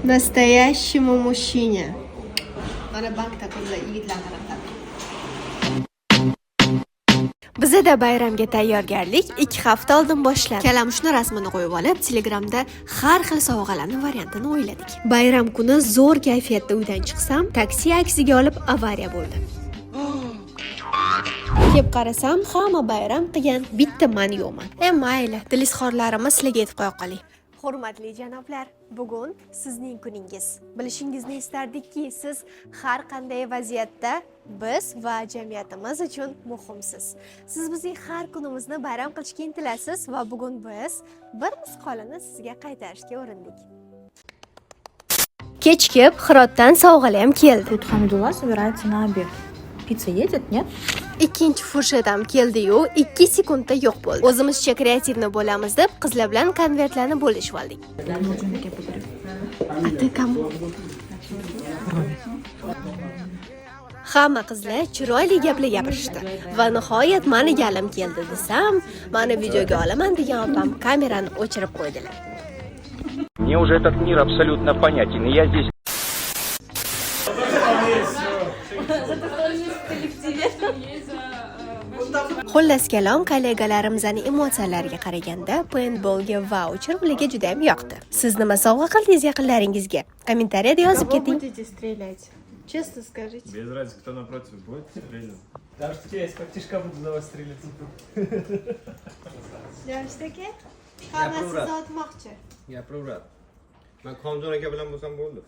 Настоящему mужчине. Mana bankda qizlar yigitlar qarab. Bizda bayramga tayyorgarlik 2 hafta oldin boshlandi. Kalamushni rasmini qo'yib olib, Telegramda har xil sovg'alarning variantini o'yladik. Bayram kuni zo'r kayfiyatda uydan chiqsam, taksi aksiga olib avariya bo'ldi. Kep qarasam, hamma bayram qilgan, bitta men yo'qman. Mayli, dilizxorlarimiz sizlarga aytib qo'ya qoling. Hurmatli janoblar, bugun sizning kuningiz. Bilishingizni istardikki, siz har qanday vaziyatda biz va jamiyatimiz uchun muhimsiz. Siz bizning har kunimizni bayram qilishga intilasiz va bugun biz bir misqolini sizga qaytarishga urindik. Kechkib Hirotdan sovg'alar ham keldi. Тут Хамидулла собирается на обед. Pizza едет, нет? Ikkinchi fursat ham keldi-yu, 2 sekundda yo'q bo'ldi. O'zimizcha kreativni bo'lamiz deb qizlar bilan konvertlarni bo'lishib oldik. Hamma qizlar chiroyli gaplar gapirishdi va nihoyat meni galim keldi desam, meni videoga olaman degan opam kamerani o'chirib qo'ydilar. Мне уже этот мир абсолютно понятен, и я здесь. Xullas kalom, kollegalarimizning emotsiyalariga qaraganda paintballga voucher ularga juda ham yoqdi. Siz nima sovg'a qildingiz yaqinlaringizga? Kommentariyada yozib keting. Честно скажите. Без разницы, кто напротив будет стрелять. Потому что я из тишка буду за вас стрелять. Yo'lishdagi hammasi zotmoqchi. Gapiraveradi. Men Komjon aka bilan bo'lsam bo'ldi.